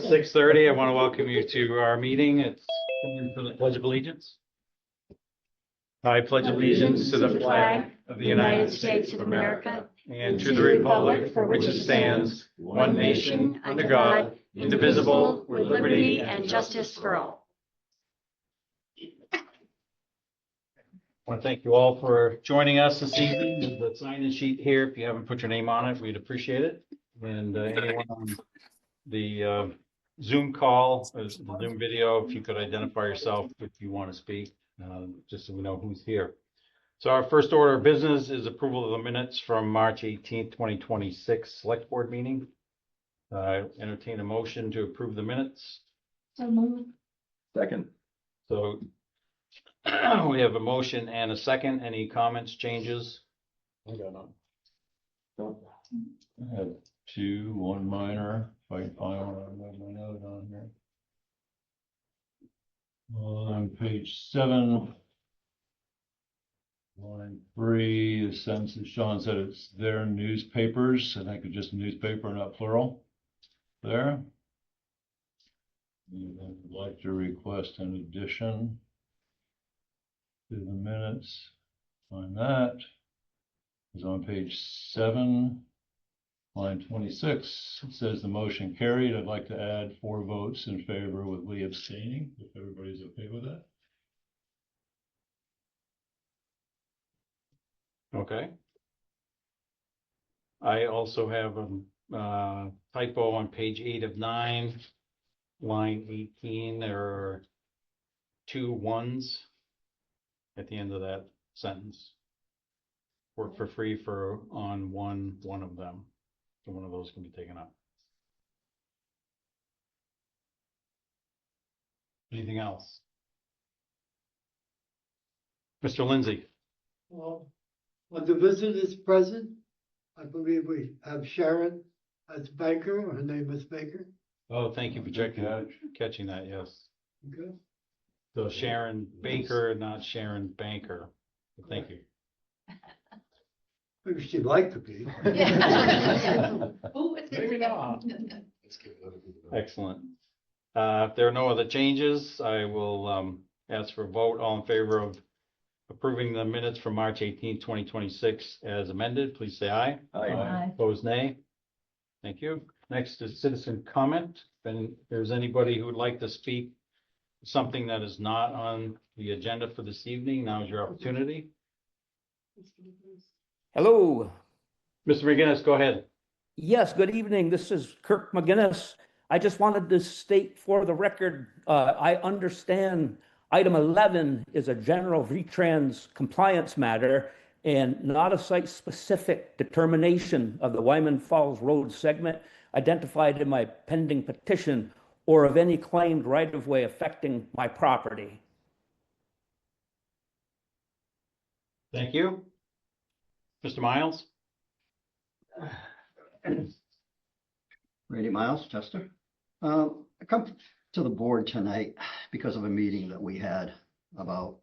6:30. I want to welcome you to our meeting. It's for the Pledge of Allegiance. I pledge allegiance to the flag of the United States of America and to the republic for which it stands, one nation, under God, indivisible, with liberty and justice for all. I want to thank you all for joining us this evening. There's a sign-in sheet here. If you haven't put your name on it, we'd appreciate it. And anyone on the Zoom call, the Zoom video, if you could identify yourself if you want to speak, just so we know who's here. So our first order of business is approval of the minutes from March 18th, 2026 Select Board meeting. Entertain a motion to approve the minutes. So moved. Second. So we have a motion and a second. Any comments, changes? I got none. I have two, one minor. If I can find one, I'll have my note on here. On page 7, line 3, the sentence that Sean said it's their newspapers. I think it's just newspaper, not plural. There. And I would like to request an addition to the minutes. Find that is on page 7, line 26. It says the motion carried. I'd like to add 4 votes in favor with Lee abstaining, if everybody's okay with that. Okay. I also have a typo on page 8 of 9, line 18. There are 2 ones at the end of that sentence. Work for free for on one of them. So one of those can be taken up. Anything else? Mr. Lindsay. Well, when the visitor is present, I believe we have Sharon as Baker. Her name is Baker. Oh, thank you for catching that. Yes. Okay. So Sharon Baker, not Sharon Banker. Thank you. Maybe she'd like to be. Maybe not. Excellent. If there are no other changes, I will ask for a vote. All in favor of approving the minutes from March 18, 2026 as amended, please say aye. Aye. Opposed, nay. Thank you. Next is citizen comment. If there's anybody who would like to speak something that is not on the agenda for this evening, now is your opportunity. Hello. Mr. McGinnis, go ahead. Yes, good evening. This is Kirk McGinnis. I just wanted to state for the record, I understand item 11 is a general VTrans compliance matter and not a site-specific determination of the Wyman Falls Road segment identified in my pending petition or of any claimed right-of-way affecting my property. Thank you. Mr. Miles? Randy Miles, Chester. I come to the board tonight because of a meeting that we had about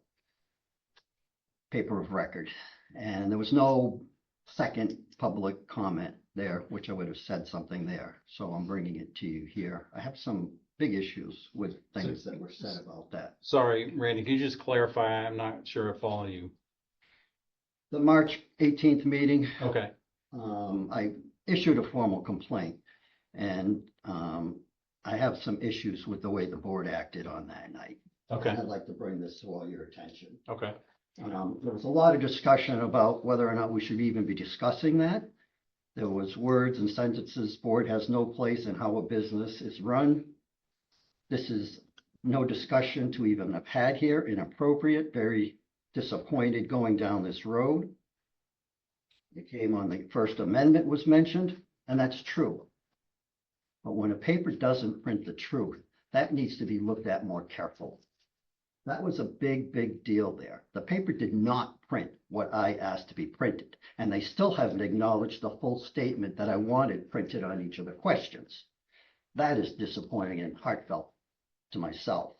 paper of record. And there was no second public comment there, which I would have said something there. So I'm bringing it to you here. I have some big issues with things that were said about that. Sorry, Randy, can you just clarify? I'm not sure I follow you. The March 18th meeting, Okay. I issued a formal complaint, and I have some issues with the way the board acted on that night. Okay. And I'd like to bring this to all your attention. Okay. There was a lot of discussion about whether or not we should even be discussing that. There was words and sentences, board has no place in how a business is run. This is no discussion to even have had here, inappropriate, very disappointed going down this road. It came on the First Amendment was mentioned, and that's true. But when a paper doesn't print the truth, that needs to be looked at more carefully. That was a big, big deal there. The paper did not print what I asked to be printed, and they still haven't acknowledged the full statement that I wanted printed on each of the questions. That is disappointing and heartfelt to myself.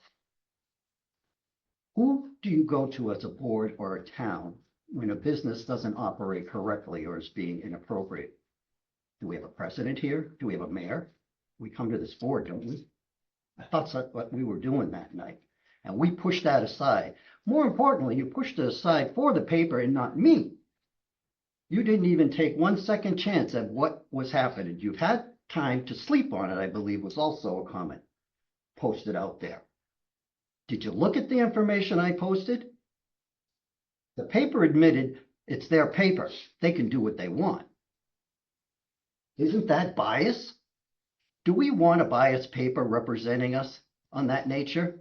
Who do you go to as a board or a town when a business doesn't operate correctly or is being inappropriate? Do we have a president here? Do we have a mayor? We come to this board, don't we? I thought that's what we were doing that night. And we pushed that aside. More importantly, you pushed it aside for the paper and not me. You didn't even take 1 second chance at what was happening. You've had time to sleep on it, I believe, was also a comment posted out there. Did you look at the information I posted? The paper admitted it's their paper. They can do what they want. Isn't that bias? Do we want a biased paper representing us on that nature?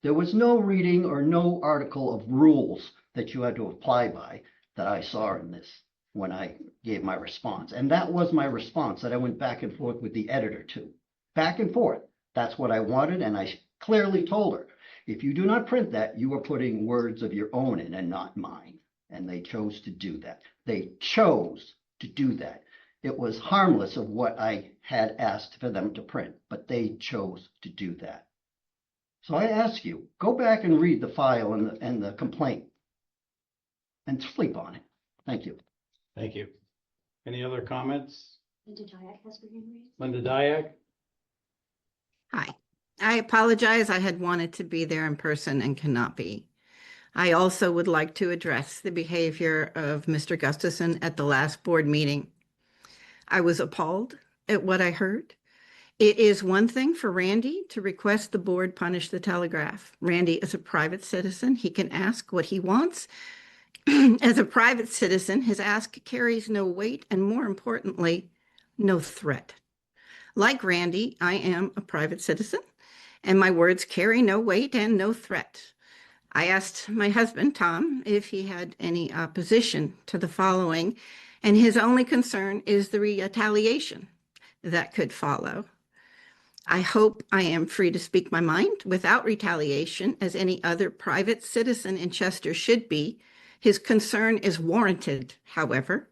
There was no reading or no article of rules that you had to apply by that I saw in this when I gave my response. And that was my response that I went back and forth with the editor to. Back and forth. That's what I wanted, and I clearly told her, if you do not print that, you are putting words of your own in and not mine. And they chose to do that. They chose to do that. It was harmless of what I had asked for them to print, but they chose to do that. So I ask you, go back and read the file and the complaint and sleep on it. Thank you. Thank you. Any other comments? Linda Dyack has her hand raised. Linda Dyack? Hi, I apologize. I had wanted to be there in person and cannot be. I also would like to address the behavior of Mr. Gustafson at the last board meeting. I was appalled at what I heard. It is one thing for Randy to request the board punish the Telegraph. Randy is a private citizen. He can ask what he wants. As a private citizen, his ask carries no weight and, more importantly, no threat. Like Randy, I am a private citizen, and my words carry no weight and no threat. I asked my husband, Tom, if he had any opposition to the following, and his only concern is the retaliation that could follow. I hope I am free to speak my mind without retaliation, as any other private citizen in Chester should be. His concern is warranted, however,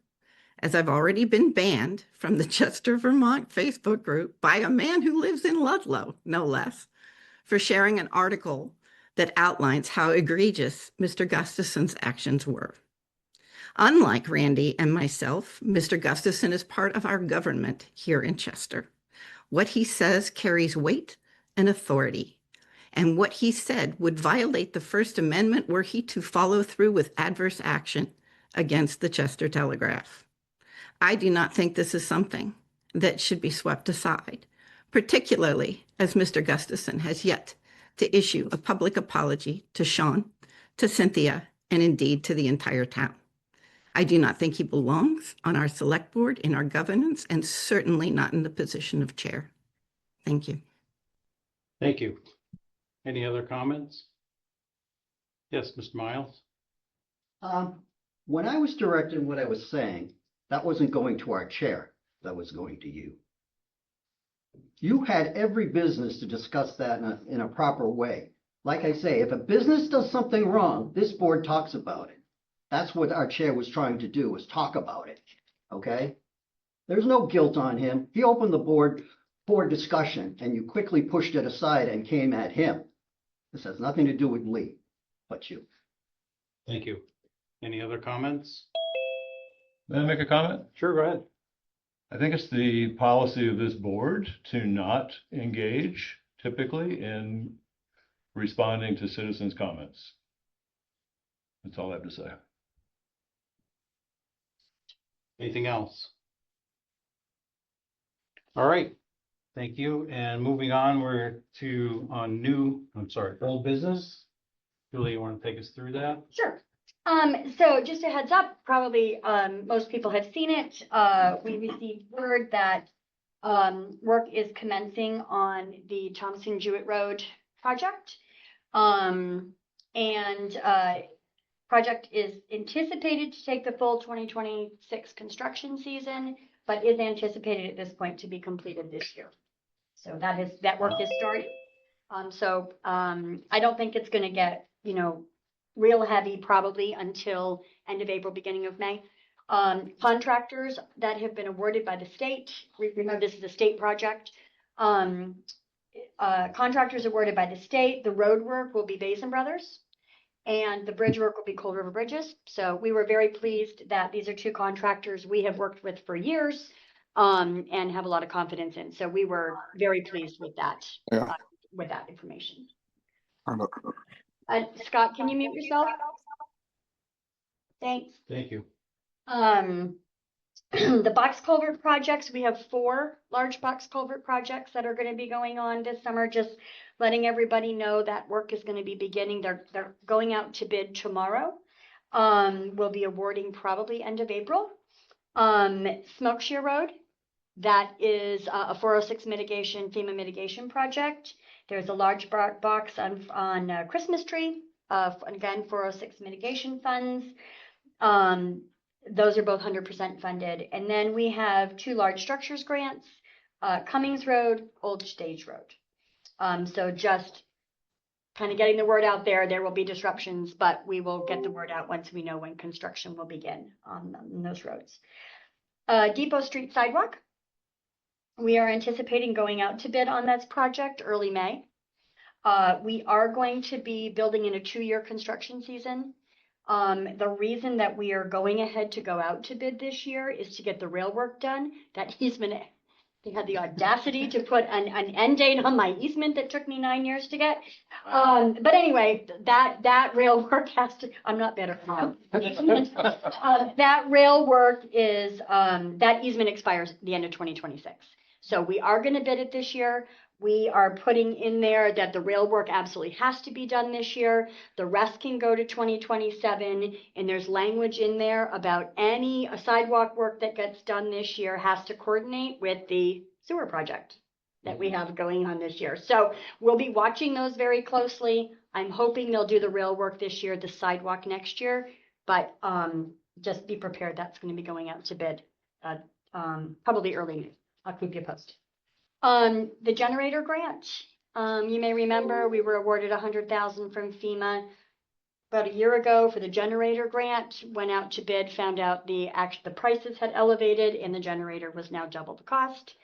as I've already been banned from the Chester, Vermont Facebook group by a man who lives in Ludlow, no less, for sharing an article that outlines how egregious Mr. Gustafson's actions were. Unlike Randy and myself, Mr. Gustafson is part of our government here in Chester. What he says carries weight and authority, and what he said would violate the First Amendment were he to follow through with adverse action against the Chester Telegraph. I do not think this is something that should be swept aside, particularly as Mr. Gustafson has yet to issue a public apology to Sean, to Cynthia, and indeed to the entire town. I do not think he belongs on our select board, in our governance, and certainly not in the position of chair. Thank you. Thank you. Any other comments? Yes, Mr. Miles? When I was directing what I was saying, that wasn't going to our chair, that was going to you. You had every business to discuss that in a proper way. Like I say, if a business does something wrong, this board talks about it. That's what our chair was trying to do, was talk about it, okay? There's no guilt on him. He opened the board for discussion, and you quickly pushed it aside and came at him. This has nothing to do with Lee, but you. Thank you. Any other comments? May I make a comment? Sure, go ahead. I think it's the policy of this board to not engage typically in responding to citizens' comments. That's all I have to say. Anything else? All right, thank you. And moving on, we're to old business. Julie, you want to take us through that? Sure. So just a heads up, probably, most people have seen it. We received word that, work is commencing on the Thompson Jewett Road project. Project is anticipated to take the full 2026 construction season, but is anticipated at this point to be completed this year. So that work is started. I don't think it's going to get, real heavy probably until end of April, beginning of May. Contractors that have been awarded by the state, remember this is a state project. Contractors awarded by the state, the road work will be Basin Brothers, and the bridge work will be Cold River Bridges. So we were very pleased that these are two contractors we have worked with for years. and have a lot of confidence in. So we were very pleased with Yeah. that information. I know. Scott, can you mute yourself? Thanks. Thank you. The box culvert projects, we have 4 large box culvert projects that are going to be going on this summer. Just letting everybody know that work is going to be beginning. They're going out to bid tomorrow. We'll be awarding probably end of April. Smokeshare Road, that is a 406 mitigation, FEMA mitigation project. There's a large box on Christmas tree, again, 406 mitigation funds. Those are both 100% funded. And then we have 2 large structures grants, Cummings Road, Old Stage Road. So just kind of getting the word out there. There will be disruptions, but we will get the word out once we know when construction will begin on those roads. Depot Street Sidewalk. We are anticipating going out to bid on this project early May. We are going to be building in a 2-year construction season. The reason that we are going ahead to go out to bid this year is to get the rail work done. That easement, they had the audacity to put an end date on my easement that took me 9 years to get. But anyway, that rail work has to, I'm not better now. That rail work is, that easement expires at the end of 2026. So we are going to bid it this year. We are putting in there that the rail work absolutely has to be done this year. The rest can go to 2027. And there's language in there about any sidewalk work that gets done this year has to coordinate with the sewer project that we have going on this year. So we'll be watching those very closely. I'm hoping they'll do the rail work this year, the sidewalk next year. But just be prepared. That's going to be going out to bid probably early May. I'll keep you posted. The generator grant, you may remember we were awarded $100,000 from FEMA about a year ago for the generator grant. Went out to bid, found out the prices had elevated and the generator was now double the cost.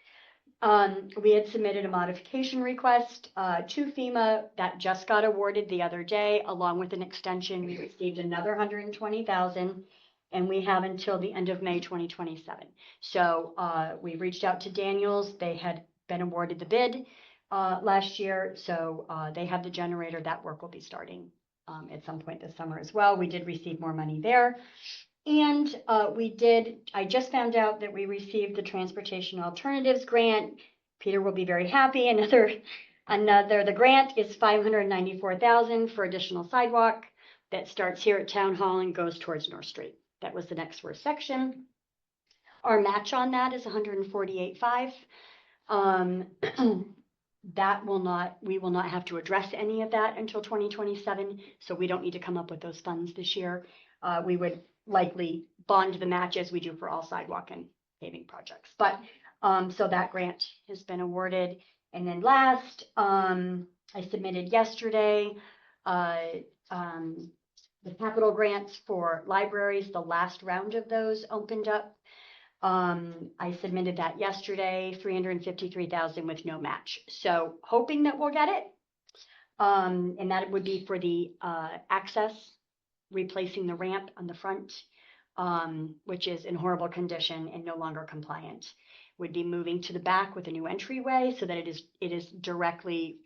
We had submitted a modification request to FEMA that just got awarded the other day, along with an extension. We received another $120,000. And we have until the end of May 2027. So we reached out to Daniels. They had been awarded the bid last year. So they have the generator. That work will be starting at some point this summer as well. We did receive more money there. And I just found out that we received the Transportation Alternatives Grant. Peter will be very happy. The grant is $594,000 for additional sidewalk that starts here at Town Hall and goes towards North Street. That was the next worst section. Our match on that is $148,500. We will not have to address any of that until 2027. So we don't need to come up with those funds this year. We would likely bond the match as we do for all sidewalk and paving projects. But so that grant has been awarded. And then last, I submitted yesterday, the capital grants for libraries. The last round of those opened up. I submitted that yesterday, $353,000 with no match. So hoping that we'll get it. And that would be for the access, replacing the ramp on the front, which is in horrible condition and no longer compliant. Would be moving to the back with a new entryway so that it is directly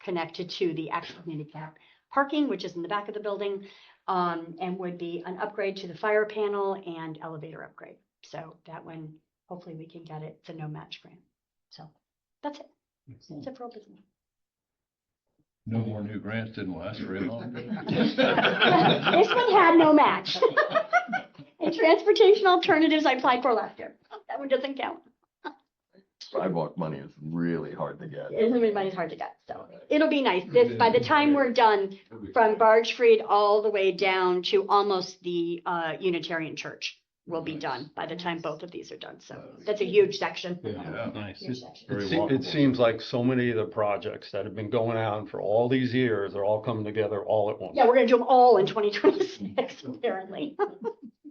connected to the actual handicap parking, which is in the back of the building. And would be an upgrade to the fire panel and elevator upgrade. So that one, hopefully we can get it. It's a no match grant. So that's it. That's it for all business. No more new grants didn't last very long. This one had no match. And Transportation Alternatives I applied for last year. That one doesn't count. Sidewalk money is really hard to get. Everybody's hard to get. So it'll be nice. By the time we're done, from Barge Freed all the way down to almost the Unitarian Church will be done by the time both of these are done. So that's a huge section. Yeah. Nice. Huge section. Very It walkable. seems like so many of the projects that have been going on for all these years are all coming together all at once. Yeah, we're gonna do them all in 2026, apparently.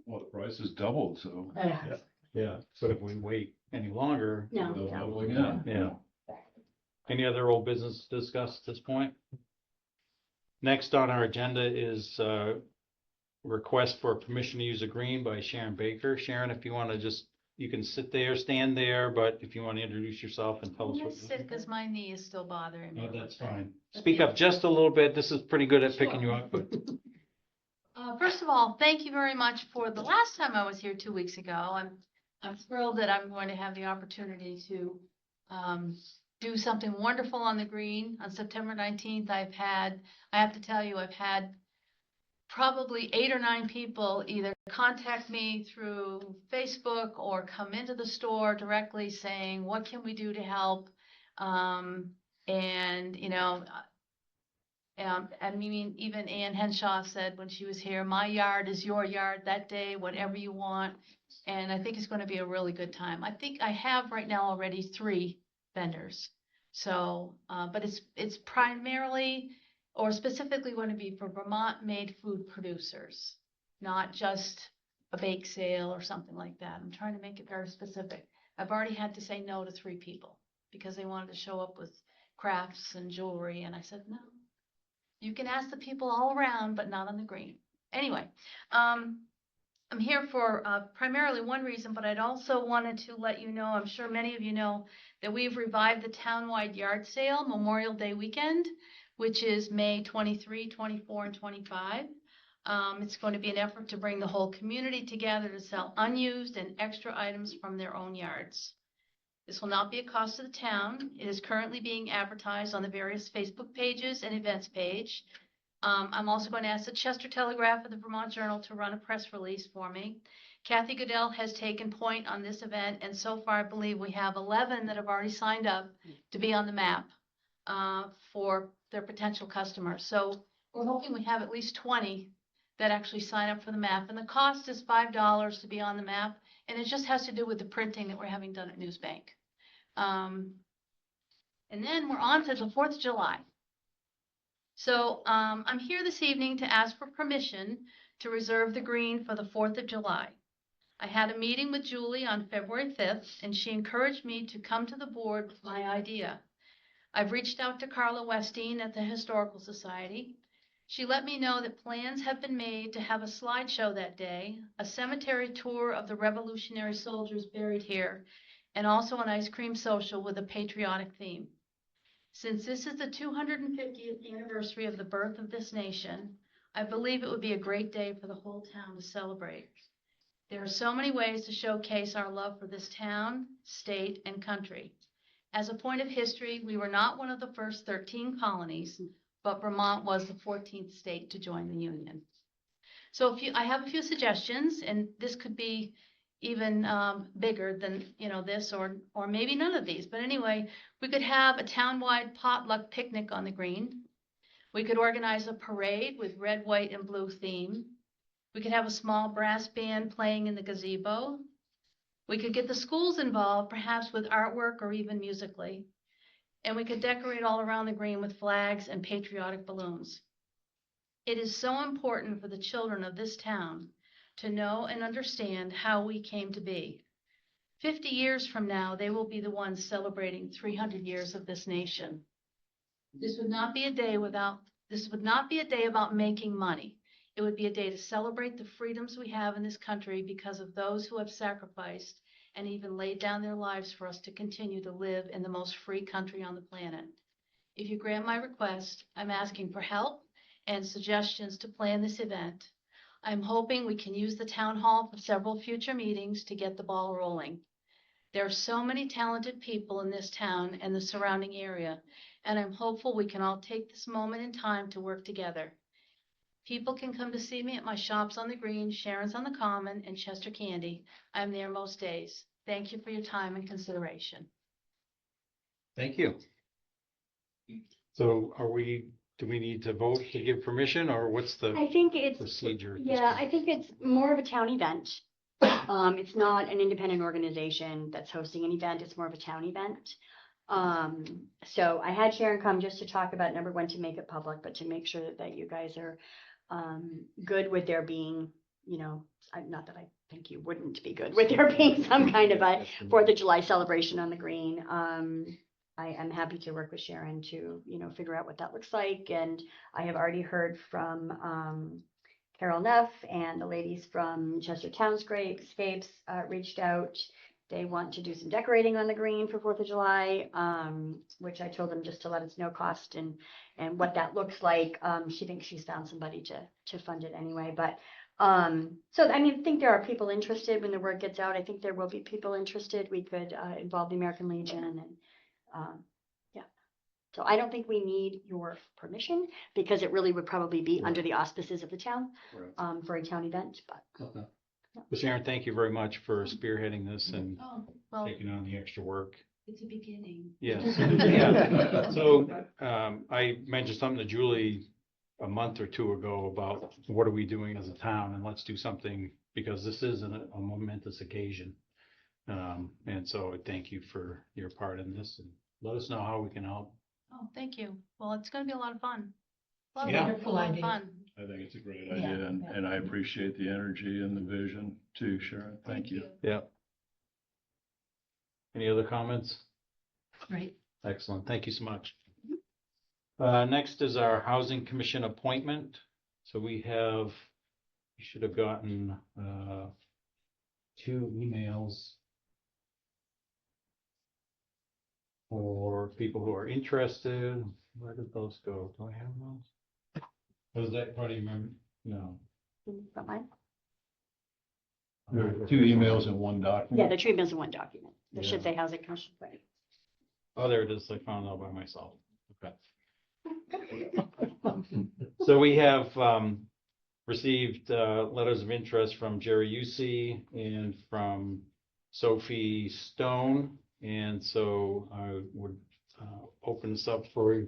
Well, the price has doubled, so. Yeah, but if we wait any longer. No, They'll no. double again. Yeah. Any other old business to discuss at this point? Next on our agenda is request for permission to use a green by Sharon Baker. Sharon, if you want to just You can sit there, stand there, but if you want to introduce yourself and tell us I'm what. gonna sit because my knee is still bothering me. No, that's fine. Speak up just a little bit. This is pretty good at picking you up, but First of all, thank you very much for the last time I was here 2 weeks ago. I'm thrilled that I'm going to have the opportunity to do something wonderful on the green on September 19th. I have to tell you, I've had probably 8 or 9 people either contact me through Facebook or come into the store directly saying, what can we do to help? And, you know, I mean, even Ann Henshaw said when she was here, my yard is your yard that day, whatever you want. And I think it's going to be a really good time. I think I have right now already 3 vendors. So, but it's primarily or specifically going to be for Vermont-made food producers, not just a bake sale or something like that. I'm trying to make it very specific. I've already had to say no to 3 people because they wanted to show up with crafts and jewelry. And I said, no, you can ask the people all around, but not on the green. Anyway, I'm here for primarily one reason, but I'd also wanted to let you know, I'm sure many of you know, that we've revived the townwide yard sale Memorial Day weekend, which is May 23, 24, and 25. It's going to be an effort to bring the whole community together to sell unused and extra items from their own yards. This will not be a cost to the town. It is currently being advertised on the various Facebook pages and events page. I'm also going to ask the Chester Telegraph and the Vermont Journal to run a press release for me. Kathy Goodell has taken point on this event, and so far I believe we have 11 that have already signed up to be on the map for their potential customers. So we're hoping we have at least 20 that actually sign up for the map. And the cost is $5 to be on the map, and it just has to do with the printing that we're having done at Newsbank. And then we're on to the 4th of July. So I'm here this evening to ask for permission to reserve the green for the 4th of July. I had a meeting with Julie on February 5th, and she encouraged me to come to the board with my idea. I've reached out to Carla Westeen at the Historical Society. She let me know that plans have been made to have a slideshow that day, a cemetery tour of the Revolutionary soldiers buried here, and also an ice cream social with a patriotic theme. Since this is the 250th anniversary of the birth of this nation, I believe it would be a great day for the whole town to celebrate. There are so many ways to showcase our love for this town, state, and country. As a point of history, we were not one of the first 13 colonies, but Vermont was the 14th state to join the Union. So I have a few suggestions, and this could be even bigger than this or maybe none of these. But anyway, we could have a townwide potluck picnic on the green. We could organize a parade with red, white, and blue theme. We could have a small brass band playing in the gazebo. We could get the schools involved, perhaps with artwork or even musically. And we could decorate all around the green with flags and patriotic balloons. It is so important for the children of this town to know and understand how we came to be. 50 years from now, they will be the ones celebrating 300 years of this nation. This would not be a day about making money. It would be a day to celebrate the freedoms we have in this country because of those who have sacrificed and even laid down their lives for us to continue to live in the most free country on the planet. If you grant my request, I'm asking for help and suggestions to plan this event. I'm hoping we can use the town hall for several future meetings to get the ball rolling. There are so many talented people in this town and the surrounding area, and I'm hopeful we can all take this moment in time to work together. People can come to see me at my shops on the green, Sharon's on the Common, and Chester Candy. I'm there most days. Thank you for your time and consideration. thank you. So do we need to vote to give permission, or what's the I think it's, procedure? at this yeah, point? I think it's more of a town event. It's not an independent organization that's hosting an event. It's more of a town event. So I had Sharon come just to talk about, number one, to make it public, but to make sure that you guys are good with there being, not that I think you wouldn't be good with there being some kind of a 4th of July celebration on the green. I am happy to work with Sharon to, figure out what that looks like. And I have already heard from Carol Neff and the ladies from Chester Townscapes reached out. They want to do some decorating on the green for 4th of July, which I told them just to let us know cost and what that looks like. She thinks she's found somebody to fund it anyway, but so I mean, I think there are people interested when the word gets out. I think there will be people interested. We could involve the American Legion and yeah. So I don't think we need your permission because it really would probably be under the auspices of the town for a town event, but. Okay. Well, Sharon, thank you very much for spearheading this and Oh, well, taking on the extra work. it's a beginning. Yes. Yeah. So I mentioned something to Julie a month or two ago about what are we doing as a town, and let's do something because this is a momentous occasion. And so I thank you for your part in this, and let us know how we can help. Oh, thank you. Well, it's gonna be a lot of fun. A lot of Yeah. wonderful, a lot of fun. I think it's a great idea, and I appreciate the energy and the vision too, Sharon. Thank you. Yeah. Any other comments? Right. Excellent. Thank you so much. Next is our Housing Commission appointment. So we should have gotten 2 emails for people who are interested. Where did those go? Do I have those? Was that part of your remember? No. Not mine? There are 2 emails in one document. Yeah, the treatment is in one document. There should say Housing Commission. Right. Oh, there it is. I found it all by myself. Okay. So we have received letters of interest from Jerry Usey and from Sophie Stone. And so I would open this up for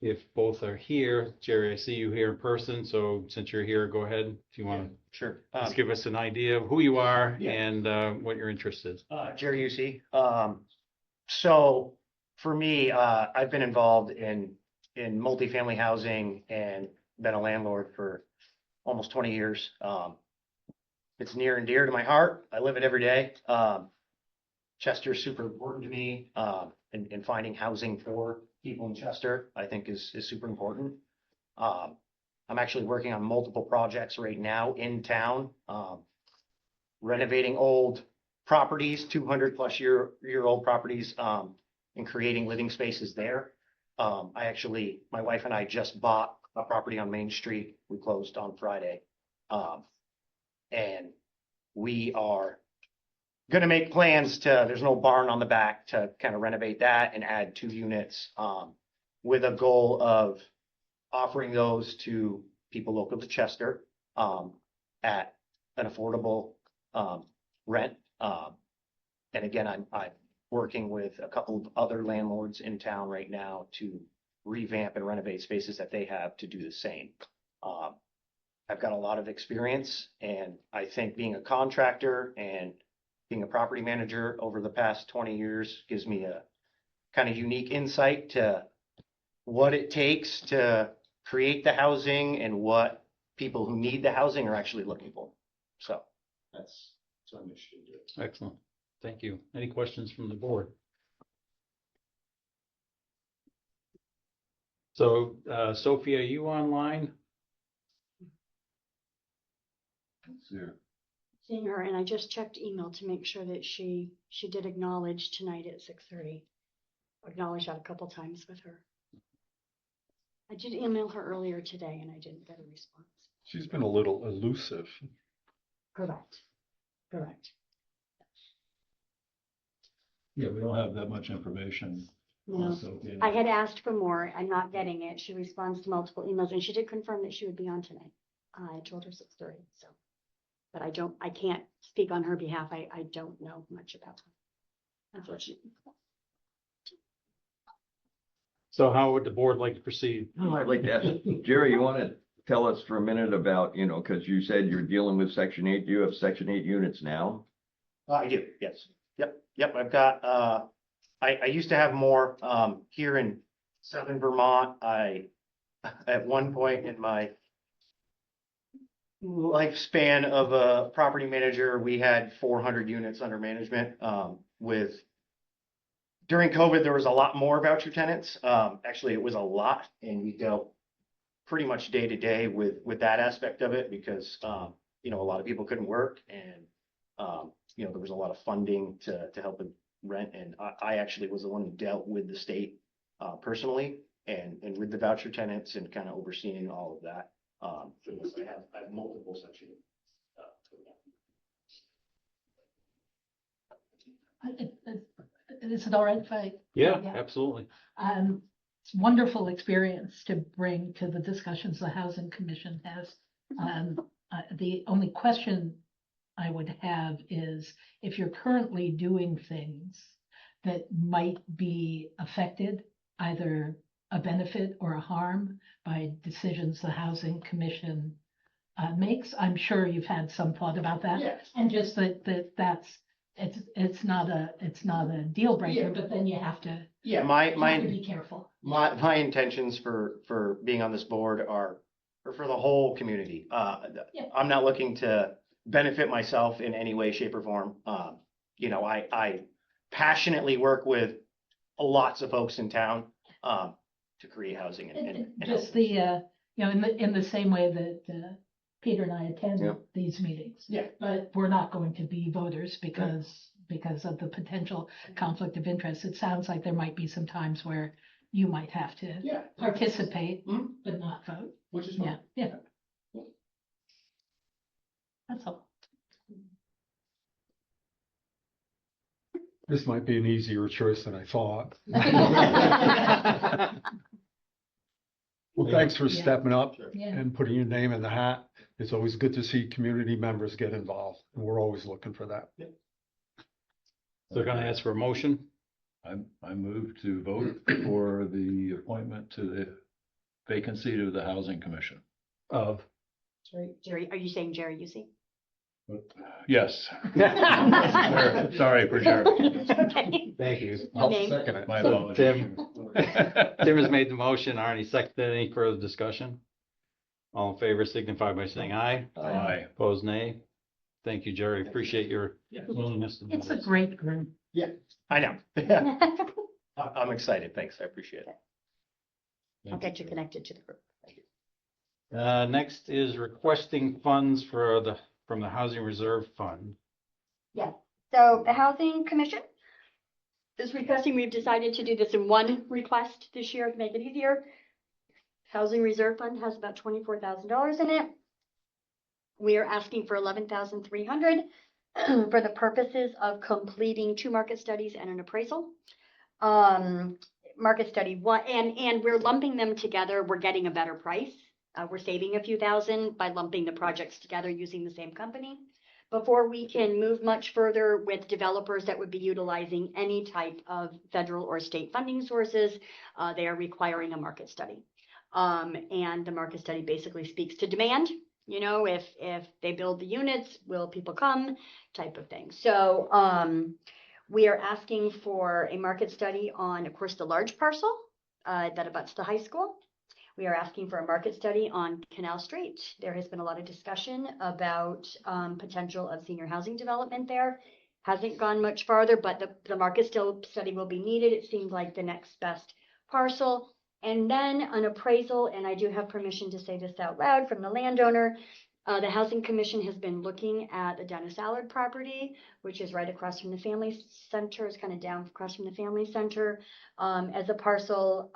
if both are here. Jerry, I see you here in person. So since you're here, go ahead if you want to. Sure. Just give us an idea of who you are Yeah. and what your interest is. Jerry Usey. So for me, I've been involved in multifamily housing and been a landlord for almost 20 years. It's near and dear to my heart. I live it every day. Chester's super important to me, and finding housing for people in Chester, I think is super important. I'm actually working on multiple projects right now in town, renovating old properties, 200+ year old properties, and creating living spaces there. My wife and I just bought a property on Main Street. We closed on Friday. And we are gonna make plans there's no barn on the back, to kind of renovate that and add 2 units, with a goal of offering those to people local to Chester, at an affordable, rent. And again, I'm working with a couple of other landlords in town right now to revamp and renovate spaces that they have to do the same. I've got a lot of experience, and I think being a contractor and being a property manager over the past 20 years gives me a kind of unique insight to what it takes to create the housing and what people who need the housing are actually looking for. So that's what I'm interested in doing. Excellent. Thank you. Any questions from the board? So, Sophie, are you online? Seeing her, and I just checked email to make sure that she did acknowledge tonight at 6:30. Acknowledged that a couple times with her. I did email her earlier today and I didn't get a response. She's been a little elusive. Correct. Yeah, we don't have that much information. No, I had asked for more. I'm not getting it. She responds to multiple emails and she did confirm that she would be on tonight. I told her 6:30, so. But I can't speak on her behalf. I don't know much about her, unfortunately. So how would the board like to proceed? Oh, I'd like to ask, Jerry, you want to tell us for a minute about, because you said you're dealing with Section 8. Do you have Section 8 units now? I do, yes. Yep. I've got, I used to have more, here in southern Vermont. At one point in my lifespan of a property manager, we had 400 units under management, during COVID, there was a lot more voucher tenants. Actually, it was a lot, and we dealt pretty much day to day with that aspect of it because, you know, a lot of people couldn't work and, you know, there was a lot of funding to help with rent. And I actually was the one who dealt with the state, personally and with the voucher tenants and kind of overseeing all of that. So yes, I have multiple sections. Is it all right if I? Yeah, Yeah. absolutely. It's a wonderful experience to bring to the discussions the Housing Commission has. The only question I would have is if you're currently doing things that might be affected, either a benefit or a harm by decisions the Housing Commission makes. I'm sure you've had some thought about that. Yes. And just that's, it's not a deal breaker, Yeah. but then you have to, Yeah, be careful. my intentions for being on this board are for the whole community. Yeah. I'm not looking to benefit myself in any way, shape or form. You know, I passionately work with lots of folks in town, to create housing and Just the, you know, in the same way that Peter and I attend Yep. these meetings. Yeah. But we're not going to be voters because of the potential conflict of interest. It sounds like there might be some times where you might have to Yeah. participate, Mhm. but not vote. Which is Yeah, fine. yeah. That's all. This might be an easier choice than I thought. Well, thanks for Yeah. stepping up Yeah. and putting your name in the hat. It's always good to see community members get involved, and we're always looking for that. So can I ask for a motion? I move to vote for the appointment to the vacancy to the Housing Commission. Of. Jerry, are you saying Jerry Usey? Yes. Sorry for Jerry. Okay. Thank you. I'll Name? second it. My So, apologies. Tim has made the motion. Arnie seconded. Any further discussion? All in favor signify by saying aye. Aye. Opposed, nay. Thank you, Jerry. Appreciate your willingness to do It's a this. great group. I know. I'm excited. Thanks. I appreciate it. I'll get you connected to the group. Next is requesting funds from the Housing Reserve Fund. So the Housing Commission is requesting, we've decided to do this in one request this year to make it easier. Housing Reserve Fund has about $24,000 in it. We are asking for $11,300 for the purposes of completing 2 market studies and an appraisal. Market study one, and we're lumping them together. We're getting a better price. We're saving a few thousand by lumping the projects together using the same company. Before we can move much further with developers that would be utilizing any type of federal or state funding sources, they are requiring a market study. And the market study basically speaks to demand. You know, if they build the units, will people come, type of thing. So we are asking for a market study on, of course, the large parcel that abuts the high school. We are asking for a market study on Canal Street. There has been a lot of discussion about potential of senior housing development there. Hasn't gone much farther, but the market study will be needed. It seems like the next best parcel. And then an appraisal, and I do have permission to say this out loud from the landowner. The Housing Commission has been looking at the Dennis Allard property, which is right across from the Family Center. It's kind of down across from the Family Center as a parcel.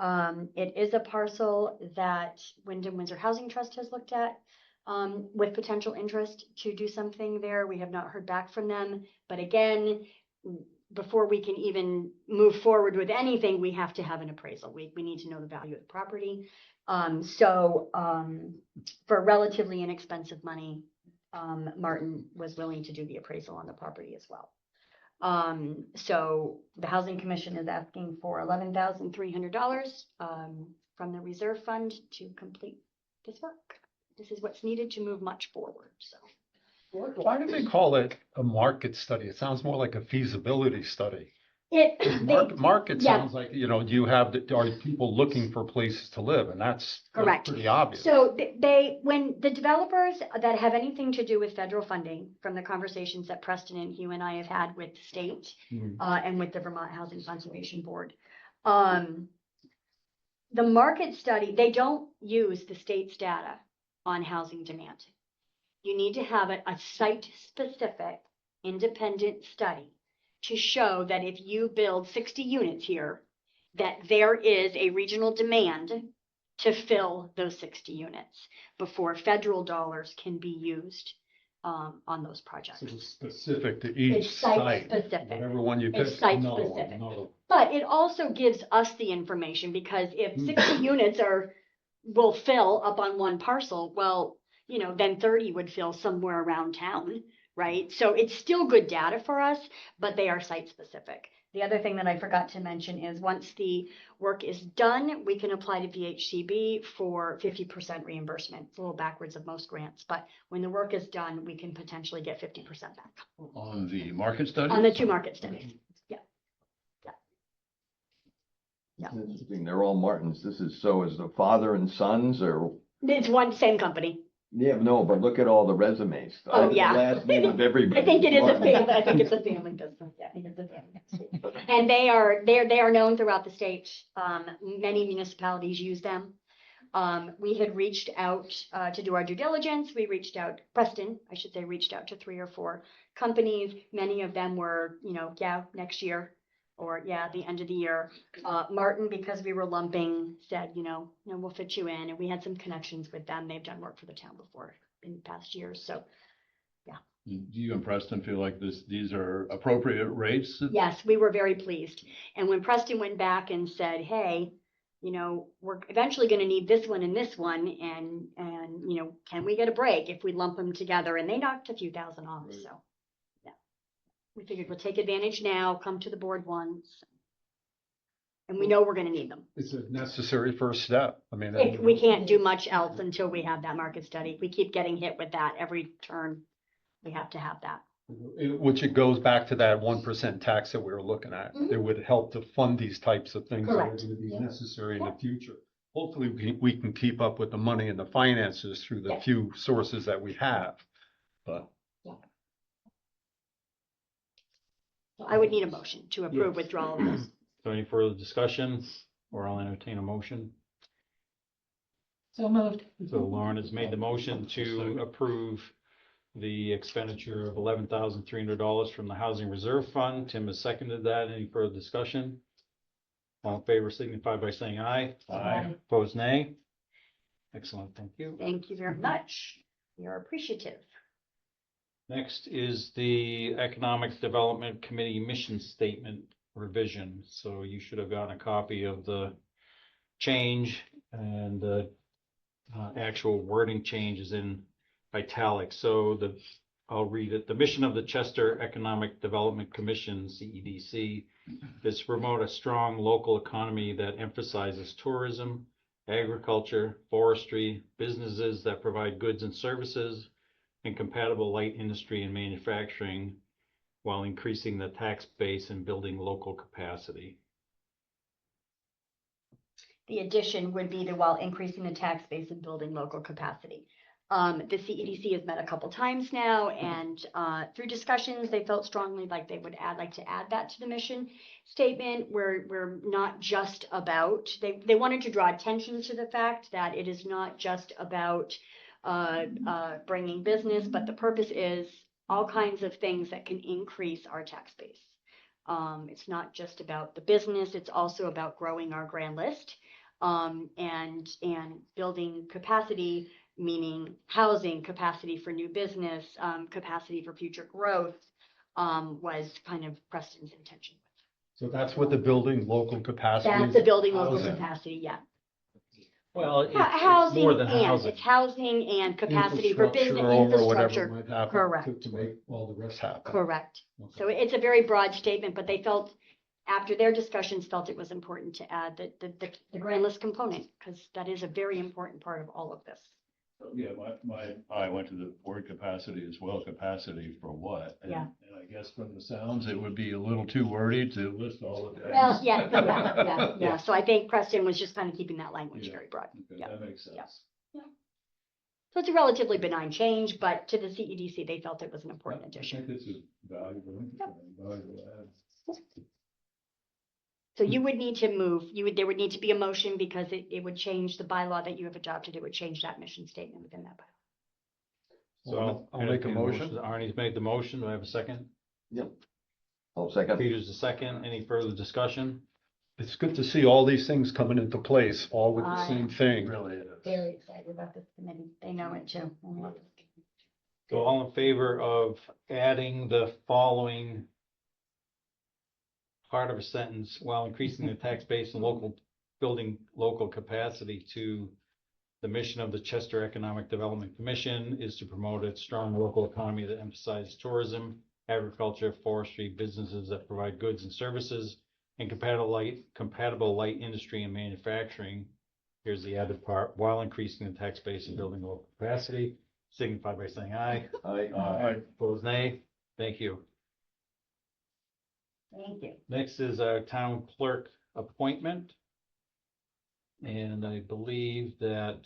It is a parcel that Wyndham Windsor Housing Trust has looked at with potential interest to do something there. We have not heard back from them. But again, before we can even move forward with anything, we have to have an appraisal. We need to know the value of the property. For relatively inexpensive money, Martin was willing to do the appraisal on the property as well. So the Housing Commission is asking for $11,300 from the reserve fund to complete this work. This is what's needed to move much forward, so. Why do they call it a market study? It sounds more like a feasibility study. Market yeah. sounds like, you know, are people looking for places to live? And that's Correct. pretty obvious. So when the developers that have anything to do with federal funding, from the conversations that Preston and Hugh and I have had with the state and with the Vermont Housing Conservation Board, the market study, they don't use the state's data on housing demand. You need to have a site-specific independent study to show that if you build 60 units here, that there is a regional demand to fill those 60 units before federal dollars can be used on those projects. So it's specific to each It's site, site-specific. whatever one you pick. It's site-specific. But it also gives us the information, because if 60 units will fill up on one parcel, well, you know, then 30 would fill somewhere around town, right? So it's still good data for us, but they are site-specific. The other thing that I forgot to mention is once the work is done, we can apply to VHCB for 50% reimbursement. It's a little backwards of most grants, but when the work is done, we can potentially get 50% back On the market study? on the 2 market studies. Yeah. Interesting. They're all Martins. This is, so is the father and sons, or? It's one same company. Yeah, no, but look at all the resumes. Oh, yeah. The last name of everybody. I think it is a Martin. family. I think it's a family business. Yeah, I think it's a family business. And they are known throughout the state. Many municipalities use them. We had reached out to do our due diligence. We reached out, Preston, I should say, reached out to 3 or 4 companies. Many of them were, you know, next year, or the end of the year. Martin, because we were lumping, said, you know, we'll fit you in. And we had some connections with them. They've done work for the town before in past years. So, Do you and Preston feel like these are appropriate rates? yes, we were very pleased. And when Preston went back and said, hey, you know, we're eventually going to need this one and this one. And, you know, can we get a break if we lump them together? And they knocked a few thousand off. Right. So, yeah, we figured we'll take advantage now, come to the board once. And we know we're going to need them. It's a necessary first step. I mean. We can't do much else until we have that market study. We keep getting hit with that every turn. We have to have that. Which it goes back to that 1% tax that we were looking at. Mhm. It would help to fund these types of things that are Correct. going to be Yeah. necessary in the Yeah. future. Hopefully, we can keep up with the money and the finances through the Yeah. few sources that we have. But So I would need a motion to approve Yes. withdrawal of this. So any further discussion, or I'll entertain a motion? So moved. So Lauren has made the motion to approve the expenditure of $11,300 from the Housing Reserve Fund. Tim has seconded that. Any further discussion? All in favor signify by saying aye. Aye. Opposed, nay. Excellent, thank you. Thank you very much. We are appreciative. Next is the Economic Development Committee mission statement revision. So you should have gotten a copy of the change, and the actual wording change is in italics. So I'll read it. The mission of the Chester Economic Development Commission, CEDC, is to promote a strong local economy that emphasizes tourism, agriculture, forestry, businesses that provide goods and services, and compatible light industry and manufacturing, while increasing the tax base and building local capacity. The addition would be while increasing the tax base and building local capacity. The CEDC has met a couple times now, and through discussions, they felt strongly like they would like to add that to the mission statement. We're not just about, they wanted to draw attention to the fact that it is not just about bringing business, but the purpose is all kinds of things that can increase our tax base. It's not just about the business, it's also about growing our grand list, and building capacity, meaning housing, capacity for new business, capacity for future growth, was kind of Preston's intention. so that's what the building local capacity. That's the building local Housing. capacity, yeah. Well, it's Housing more than and, housing. it's housing and capacity for business Infrastructure or whatever infrastructure. might happen Correct. To make all the rest happen. Correct. Okay. So it's a very broad statement, but they felt, after their discussions, felt it was important to add the grand list component, because that is a very important part of all of this. Yeah, I went to the word capacity as well. Capacity for what? And- Yeah. And I guess from the sounds, it would be a little too wordy to list all of that. Well, yeah. So I think Preston was just kind of keeping that language Yeah. very broad. Okay, Yeah. that makes sense. Yeah. So it's a relatively benign change, but to the CEDC, they felt it was an important I addition. think it's a valuable, valuable add. So you would need to move, there would need to be a motion because it would change the bylaw that you have adopted. It would change that mission statement within that bylaw. So I'll make a entertain motion. Arnie's made the motion. Do I have a second? Yep. I'll second. Peter's the second. Any further discussion? It's good to see all these things coming into place, all with the I- same thing. Really is. Very excited about this committee. They know it too. So all in favor of adding the following part of a sentence while increasing the tax base and building local capacity to the mission of the Chester Economic Development Commission is to promote a strong local economy that emphasizes tourism, agriculture, forestry, businesses that provide goods and services, and compatible light industry and manufacturing. Here's the added part, while increasing the tax base and building local capacity, signify by saying aye. Aye. Opposed, nay. Thank you. Thank you. Next is our town clerk appointment. And I believe that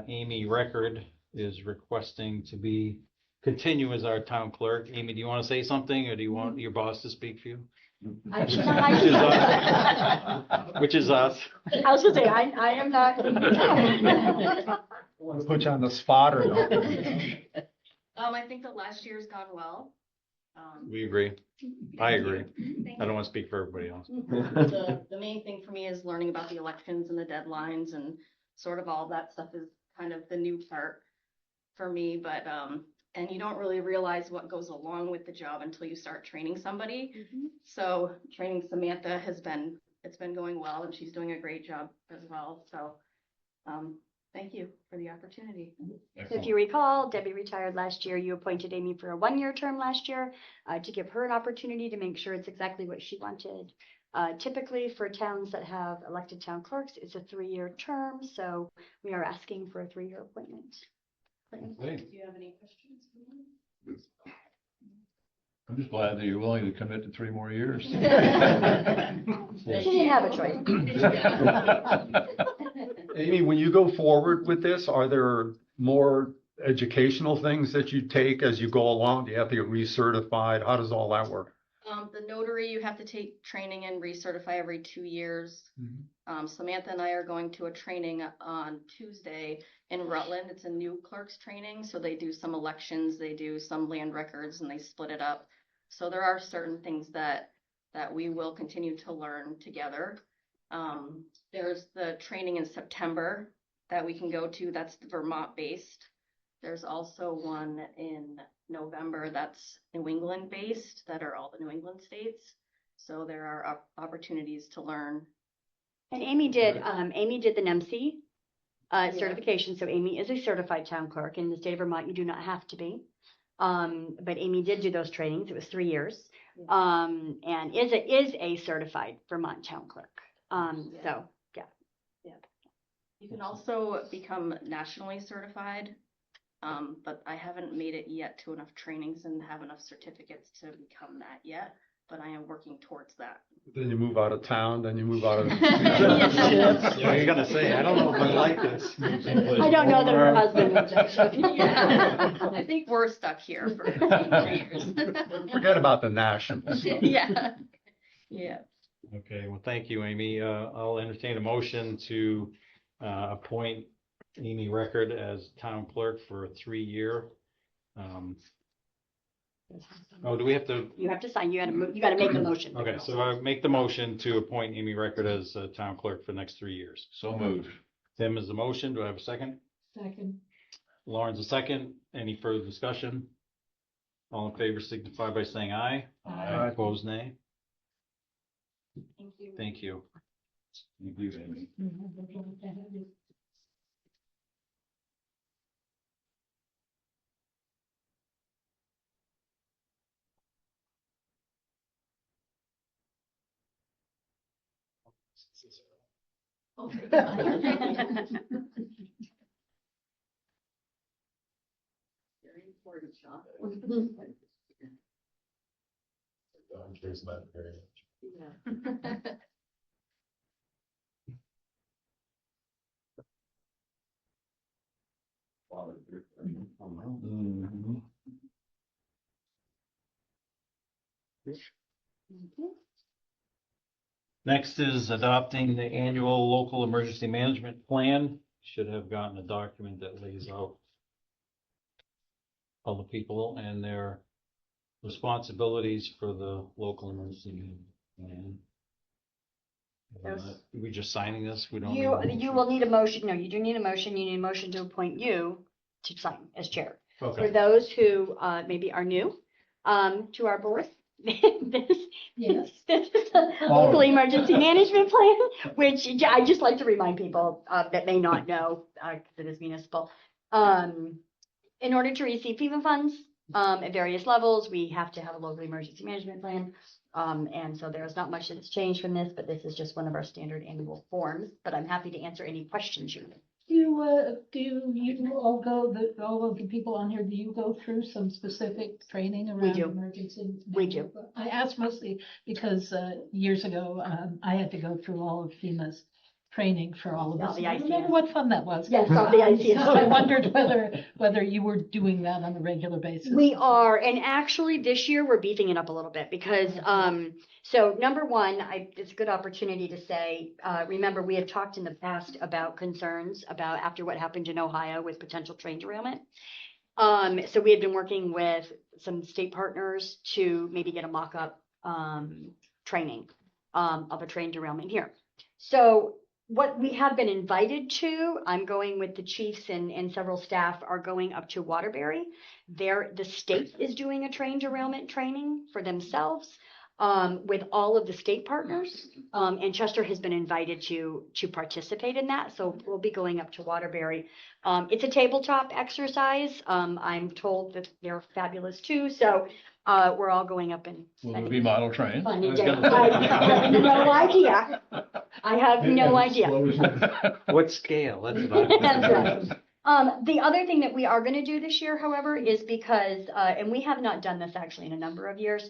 Amy Record is requesting to continue as our town clerk. Amy, do you want to say something, or do you want your boss to speak for you? Which Which is us. I was gonna say, I am not. Want to put you on the spot or no? I think the last year's gone well. We agree. I agree. I don't want to speak for everybody else. The main thing for me is learning about the elections and the deadlines and sort of all that stuff is kind of the new part for me, but, and you don't really realize what goes along with the job until you start training somebody. So training Samantha it's been going well and she's doing a great job as well. So, thank you for the opportunity. So if you recall, Debbie retired last year. You appointed Amy for a 1-year term last year to give her an opportunity to make sure it's exactly what she wanted. Typically for towns that have elected town clerks, it's a 3-year term. So we are asking for a 3-year appointment. Okay. Do you have any questions? I'm just glad that you're willing to commit to 3 more years. She didn't have a choice. Amy, when you go forward with this, are there more educational things that you take as you go along? Do you have to get recertified? How does all that work? The notary, you have to take training and recertify every 2 years. Samantha and I are going to a training on Tuesday in Rutland. It's a new clerk's training. So they do some elections, they do some land records, and they split it up. So there are certain things that we will continue to learn together. There's the training in September that we can go to. That's Vermont based. There's also one in November that's New England based, that are all the New England states. So there are opportunities to learn. And Amy did the NEMC certification. So Amy is a certified town clerk. In the state of Vermont, you do not have to be. But Amy did do those trainings. It was 3 years. And is a certified Vermont town clerk. So yeah. You can also become nationally certified, but I haven't made it yet to enough trainings and have enough certificates to become that yet, but I am working towards that. Then you move out of town, then you move out of. Yeah, you're gonna say, I don't know if I like this. I don't know that her husband would. Yeah, I think we're stuck here for 3 years. Forget about the nationals. Yeah, yeah. Okay, well, thank you, Amy. I'll entertain a motion to appoint Amy Record as town clerk for a 3-year. Oh, do we have to? You have to sign. You gotta make the motion. Okay, so I make the motion to appoint Amy Record as town clerk for the next 3 years. So moved. Tim is the motion. Do I have a second? Second. Lauren's a second. Any further discussion? All in favor signify by saying aye. Aye. Opposed, nay. Thank you. Thank you. Thank you, Amy. Very important job. Here's that very much. Mhm. Next is adopting the annual local emergency management plan. Should have gotten a document that lays out all the people and their responsibilities for the local emergency plan. We just signing this? We don't. You will need a motion. No, you do need a motion. You need a motion to appoint you to sign as chair. For Okay. those who maybe are new to our board, this Yes. this is a local emergency management plan, which I just like to remind people that may not know because it is municipal. In order to receive FEMA funds at various levels, we have to have a local emergency management plan. And so there's not much that's changed from this, but this is just one of our standard annual forms. But I'm happy to answer any questions you have. Do you all go, all of the people on here, do you go through some specific training around do. emergency? We do. I asked mostly because years ago, I had to go through all of FEMA's training for all of All us. the I remember ICS. what fun that was. Yes, all the ICS. So I wondered whether you were doing that on a regular basis. We are, and actually this year we're beefing it up a little bit because, so number one, it's a good opportunity to say, remember, we had talked in the past about concerns about after what happened in Ohio with potential train derailment. So we had been working with some state partners to maybe get a mock-up, training, of a train derailment here. So what we have been invited to, I'm going with the chiefs and several staff are going up to Waterbury. The state is doing a train derailment training for themselves with all of the state partners. And Chester has been invited to participate in that. So we'll be going up to Waterbury. It's a tabletop exercise. I'm told that they're fabulous too. So we're all going up and Will there be model trains? Funny day. I have no idea. I have no idea. What scale? That's That's right. The other thing that we are going to do this year, however, is because, and we have not done this actually in a number of years,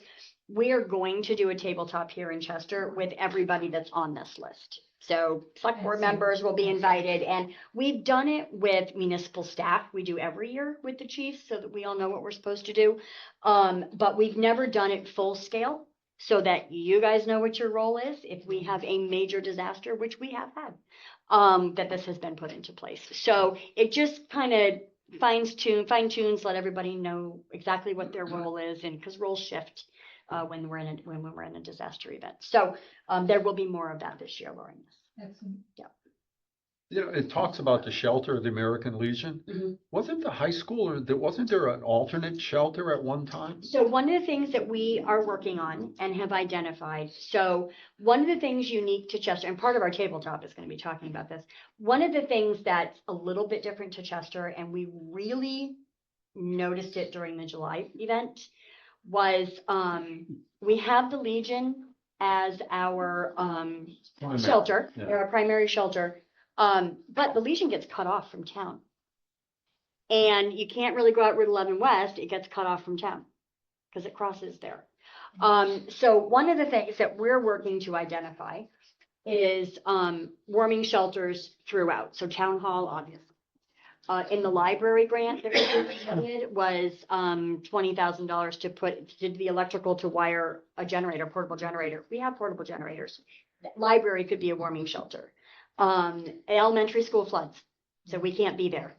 we are going to do a tabletop here in Chester with everybody that's on this list. So select board members will be invited, and we've done it with municipal staff. We do every year with the chiefs so that we all know what we're supposed to do. But we've never done it full scale so that you guys know what your role is if we have a major disaster, which we have had, that this has been put into place. So it just kind of fine tunes, let everybody know exactly what their role is, and because roles shift when we're in a disaster event. So there will be more of that this year, Lauren. Excellent. Yeah. Yeah, it talks about the shelter of the American Legion. Mhm. Wasn't the high school, or wasn't there an alternate shelter at one time? So one of the things that we are working on and have identified, so one of the things unique to Chester, and part of our tabletop is going to be talking about this. One of the things that's a little bit different to Chester, and we really noticed it during the July event, was we have the Legion as our shelter, yeah. our primary shelter. But the Legion gets cut off from town. And you can't really go out Route 11 West, it gets cut off from town because it crosses there. So one of the things that we're working to identify is warming shelters throughout. So town hall, obviously. In the library grant that we did was $20,000 to did the electrical to wire a generator, portable generator. We have portable generators. The library could be a warming shelter. Elementary school floods, so we can't be there.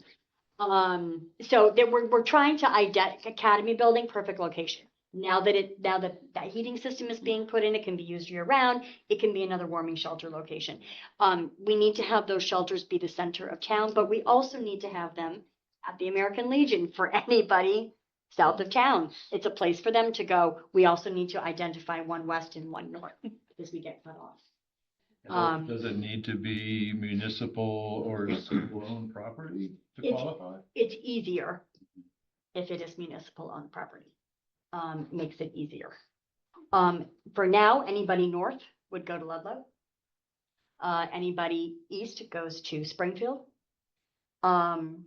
So that we're trying to academy building, perfect location. Now that that heating system is being put in, it can be used year round. It can be another warming shelter location. We need to have those shelters be the center of town, but we also need to have them at the American Legion for anybody south of town. It's a place for them to go. We also need to identify one west and one north because we get cut off. Does it need to be municipal or school-owned property to qualify? It's easier if it is municipal owned property. Makes it easier. For now, anybody north would go to Ludlow. Anybody east goes to Springfield. Route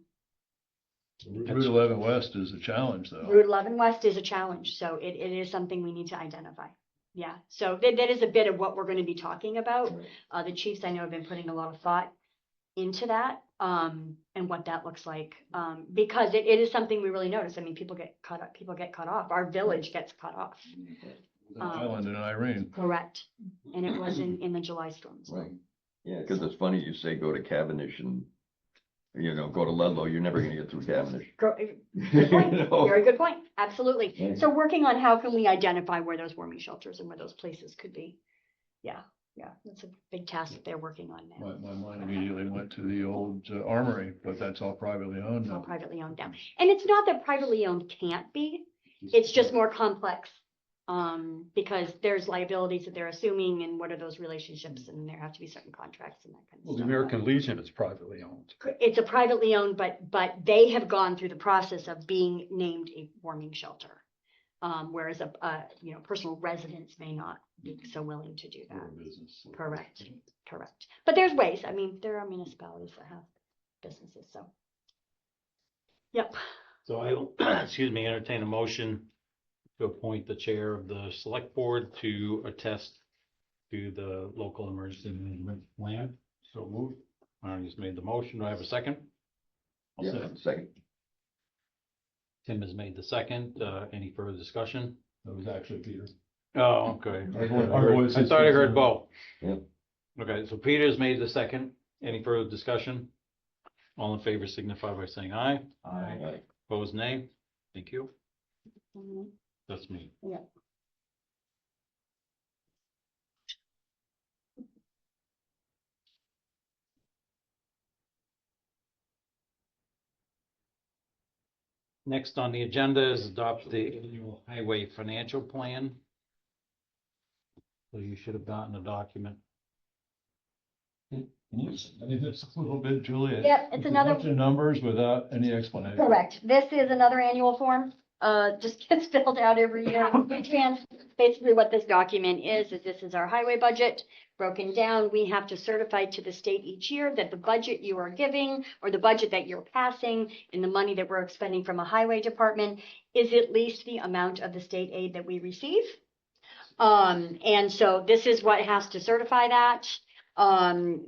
11 West is a challenge, though. Route 11 West is a challenge, so it is something we need to identify. Yeah, so that is a bit of what we're going to be talking about. The chiefs, I know, have been putting a lot of thought into that, and what that looks like, because it is something we really notice. I mean, people get cut off. Our village gets cut off. Island and Irene. Correct. And it was in the July storms. Right. Yeah, because it's funny you say go to Cavendish and, go to Ludlow, you're never gonna get through Cavendish. Good point. You know? Very good point. Absolutely. Yeah. So working on how can we identify where those warming shelters and where those places could be. Yeah, that's a big task that they're working on now. My mind immediately went to the old Armory, but that's all privately owned It's all now. privately owned now. And it's not that privately owned can't be, it's just more complex. Because there's liabilities that they're assuming and what are those relationships, and there have to be certain contracts and that kind of Well, stuff. the American Legion is privately owned. It's a privately owned, but they have gone through the process of being named a warming shelter. Whereas personal residents may not be so willing to do that. Business. Correct. But there's ways. I mean, there are municipalities that have businesses, so. Yep. So I will, entertain a motion to appoint the chair of the select board to attest to the local emergency management plan. So moved. I just made the motion. Do I have a second? Yeah, second. Tim has made the second. Any further discussion? That was actually Peter. Oh, okay. Our voices I thought I heard both. Yep. Okay, so Peter's made the second. Any further discussion? All in favor signify by saying aye. Aye. Opposed, nay. Thank you. Mhm. That's me. Yeah. Next on the agenda is adopt the annual highway financial plan. So you should have gotten a document. Can you explain this a little bit, Julia? Yep, it's another- A bunch of numbers without any explanation. Correct. This is another annual form, just gets filled out every year. Basically what this document is this is our highway budget broken down. We have to certify to the state each year that the budget you are giving or the budget that you're passing and the money that we're expending from a highway department is at least the amount of the state aid that we receive. And so this is what has to certify that.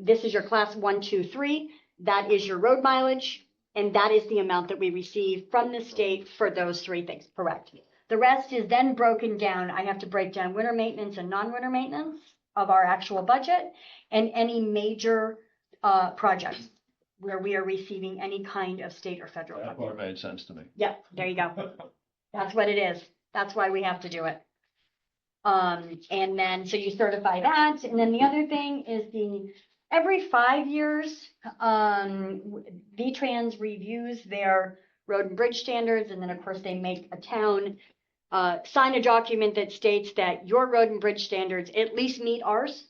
This is your class 1, 2, 3. That is your road mileage. And that is the amount that we receive from the state for those 3 things, correct? The rest is then broken down. I have to break down winter maintenance and non-winter maintenance of our actual budget and any major projects where we are receiving any kind of state or federal That funding. part made sense to me. Yep, there you go. That's what it is. That's why we have to do it. And then, so you certify that, and then the other thing is every 5 years, V-Trans reviews their road and bridge standards, and then of course they make a town sign a document that states that your road and bridge standards at least meet ours.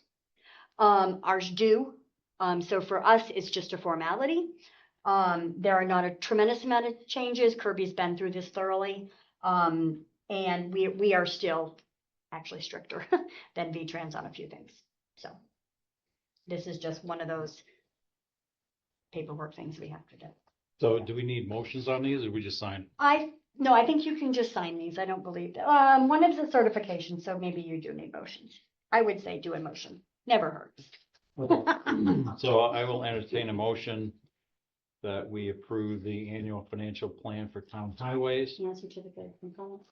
Ours do. So for us, it's just a formality. There are not a tremendous amount of changes. Kirby's been through this thoroughly. And we are still actually stricter than V-Trans on a few things. So this is just one of those paperwork things we have to do. So do we need motions on these or we just sign? No, I think you can just sign these. I don't believe that. One is a certification, so maybe you do need motions. I would say do a motion. Never hurts. So I will entertain a motion that we approve the annual financial plan for town highways. And certificate of compliance.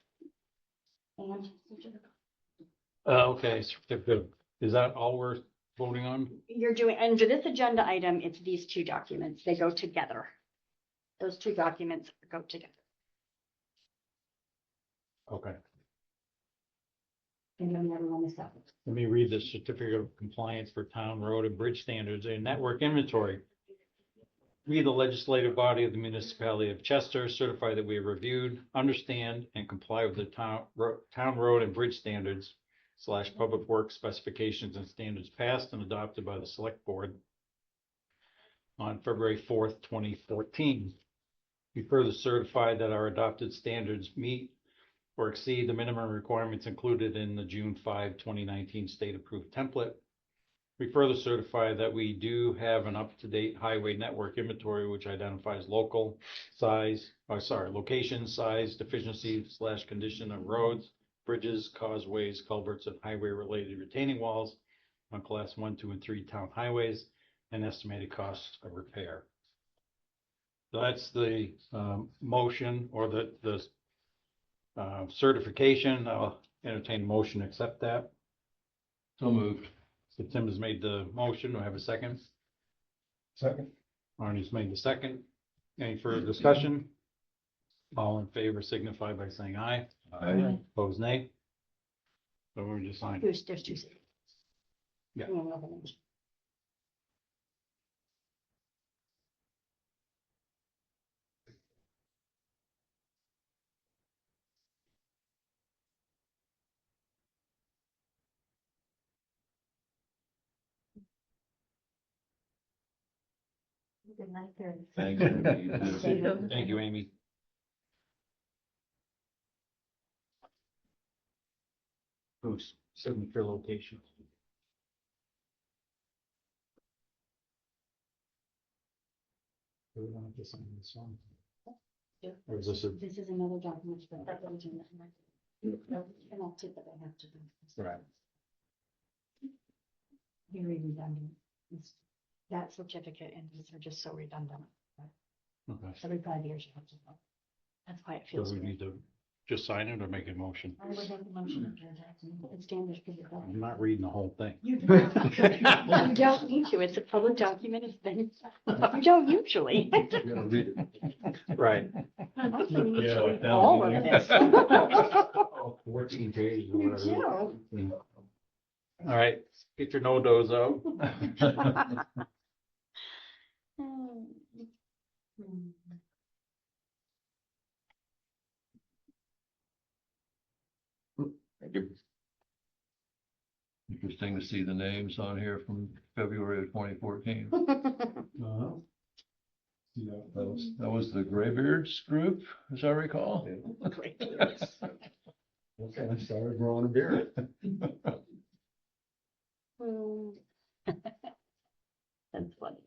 And certificate. Okay, certificate. Is that all we're voting on? You're doing, under this agenda item, it's these 2 documents. They go together. Those 2 documents go together. Okay. And then everyone is separate. Let me read the certificate of compliance for town road and bridge standards and network inventory. We, the legislative body of the municipality of Chester, certify that we have reviewed, understand, and comply with the town road and bridge standards / public works specifications and standards passed and adopted by the select board on February 4th, 2014. We further certify that our adopted standards meet or exceed the minimum requirements included in the June 5, 2019 state-approved template. We further certify that we do have an up-to-date highway network inventory, which identifies location, size, deficiency / condition of roads, bridges, causeways, culverts, and highway-related retaining walls on class 1, 2, and 3 town highways, and estimated costs of repair. So that's the motion or the certification. I'll entertain a motion to accept that. So moved. So Tim has made the motion. Do I have a second? Second. Arnie's made the second. Any further discussion? All in favor signify by saying aye. Aye. Opposed, nay. So we're just signing. There's two. Yeah. Good night, there. Thanks. Thank you, Amy. Who's signature location? Do we want to sign this one? Yeah. Or is this a? This is another document, but that goes in that. And I'll tip it, I have to do. Right. Very redundant. That certificate and these are just so redundant. Okay. Every 5 years you have to go. That's why it So feels. we weird. need to just sign it or make a motion? I would make a motion to it's standard for your I'm not reading the whole thing. You don't need to. It's a public document. It's been, you don't usually. Right. Yeah, all of this. 14 pages or You whatever. do. All right, get your no-dos out. Thank you. Interesting to see the names on here from February of 2014. That was the Graybeards group, as I recall. Okay, I started growing a beard. That's funny.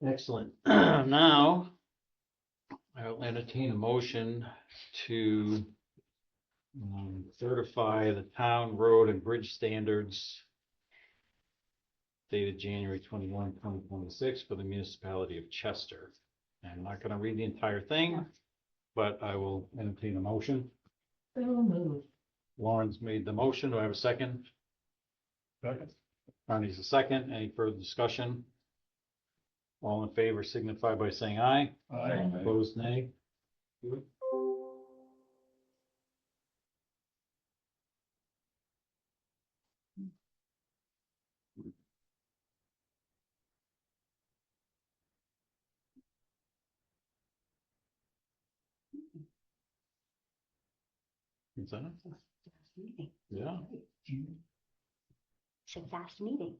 Excellent. Now, I'll entertain a motion to certify the town road and bridge standards dated January 21, 2026 for the municipality of Chester. I'm not going to read the entire thing, but I will entertain a motion. So move. Lauren's made the motion. Do I have a second? Second. Ronnie's a second. Any further discussion? All in favor signify by saying aye. Aye. Opposed, nay. Is that it? Yeah. It's a fast meeting.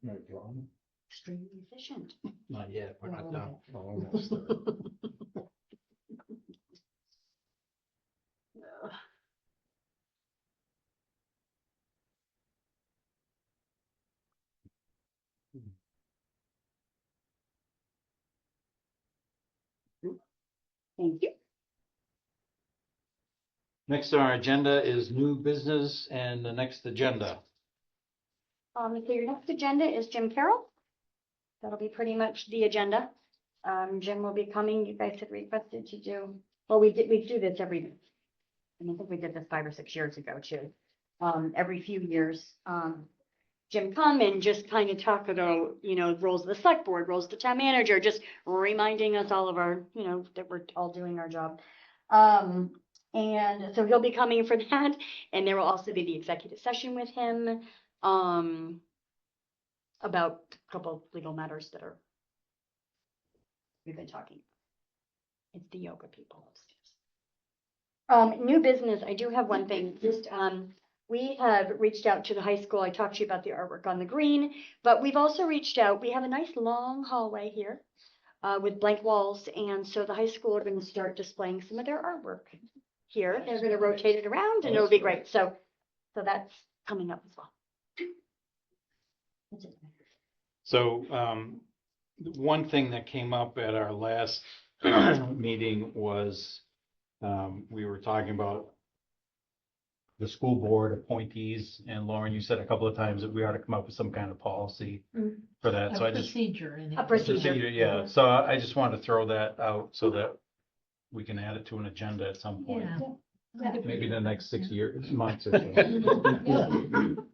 No problem. Extremely efficient. Not yet. We're not Well, done. We're almost there. Thank you. Next on our agenda is new business and the next agenda. So your next agenda is Jim Carroll. That'll be pretty much the agenda. Jim will be coming. You guys had requested to do, well, we do this every, and I think we did this 5 or 6 years ago too. Every few years, Jim come and just kind of talk about, roles of the select board, roles of the town manager, just reminding us all of our, that we're all doing our job. And so he'll be coming for that. And there will also be the executive session with him, about a couple of legal matters that we've been talking about. It's the yoga people upstairs. New business, I do have one thing, just, we have reached out to the high school. I talked to you about the artwork on the green, but we've also reached out. We have a nice long hallway here with blank walls. And so the high school are going to start displaying some of their artwork here. They're going to rotate it around and it'll be great. So that's coming up as well. That's it. So one thing that came up at our last meeting was we were talking about the school board appointees, and Lauren, you said a couple of times that we ought to come up with some kind of policy Mm. for that, so A I just. procedure. A procedure. Yeah, so I just wanted to throw that out so that we can add it to an agenda at some point. Yeah. Maybe in the next 6 years, months or so.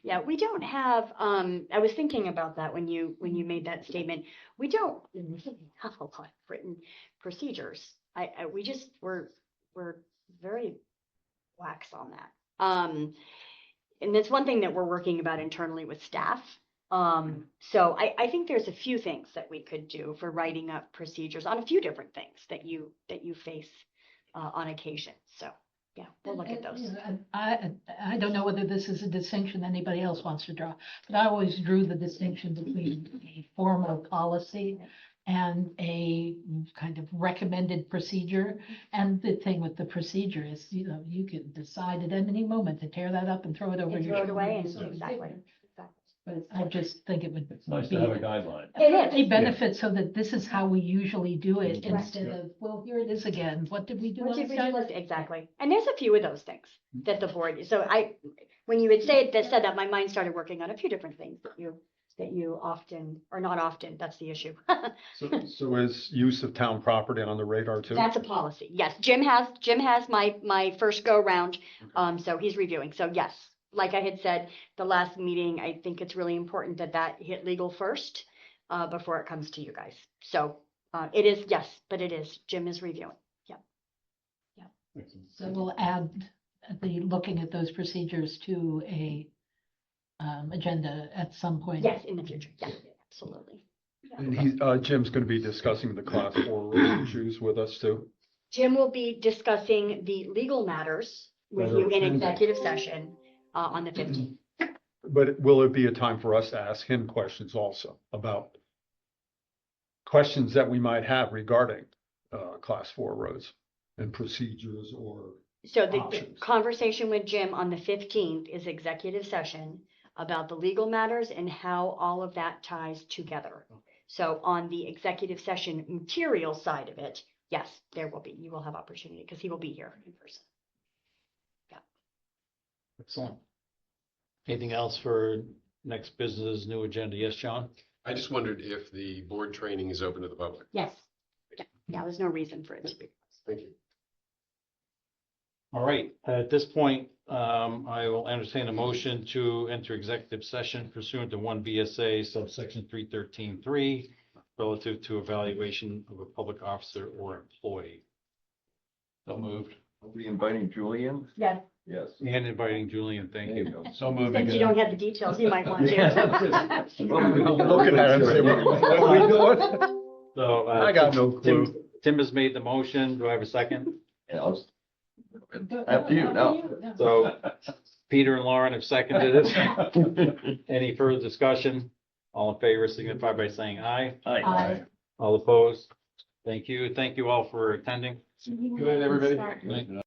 Yeah, we don't have, I was thinking about that when you made that statement. We don't really have a lot of written procedures. We just, we're very lax on that. And that's one thing that we're working about internally with staff. So I think there's a few things that we could do for writing up procedures on a few different things that you face on occasion. So, yeah, we'll look at those. And I don't know whether this is a distinction anybody else wants to draw, but I always drew the distinction between a formal policy and a kind of recommended procedure. And the thing with the procedure is, you can decide at any moment to tear that up and throw it over And your throw it shoulder. away and and sort of exactly. sit there. But I just think it would It's nice be to have a guideline. It is. a benefit so that this is how we usually do it Right. instead of, well, here it is again. What did we do What did last we do time? exactly. And there's a few of those things that the board, so when you had said that, my mind started working on a few different things that you often, or not often, that's the issue. So is use of town property on the radar too? That's a policy. Yes, Jim has my first go round. So he's reviewing. So yes, like I had said, the last meeting, I think it's really important that hit legal first, before it comes to you guys. So, it is, yes, but it is, Jim is reviewing. So we'll add the looking at those procedures to a agenda at some point. Yes, in the future. Yes, absolutely. And Jim's gonna be discussing the class 4 issues with us too. Jim will be discussing the legal matters with That are you in pending. executive session, on the 15th. But will it be a time for us to ask him questions also about questions that we might have regarding class 4 roads and procedures or So the options? conversation with Jim on the 15th is executive session about the legal matters and how all of that ties together. So on the executive session material side of it, yes, you will have opportunity because he will be here in person. Excellent. Anything else for next business, new agenda? Yes, John? I just wondered if the board training is open to the public. Yes. Yeah, there's no reason for it to be. Thank you. All right, at this point, I will entertain a motion to enter executive session pursuant to 1 VSA subsection 313(3) relative to evaluation of a public officer or employee. So moved. Are we inviting Julian? Yes. Yes. And inviting Julian, thank you. So moved. Since you don't have the details, you might want to. Looking at him, say, what are we doing? So, I got no clue. Tim has made the motion. Do I have a second? After you, no. So Peter and Lauren have seconded it. Any further discussion? All in favor signify by saying aye. Aye. All opposed? Thank you. Thank you all for attending. Good night, everybody. Good night.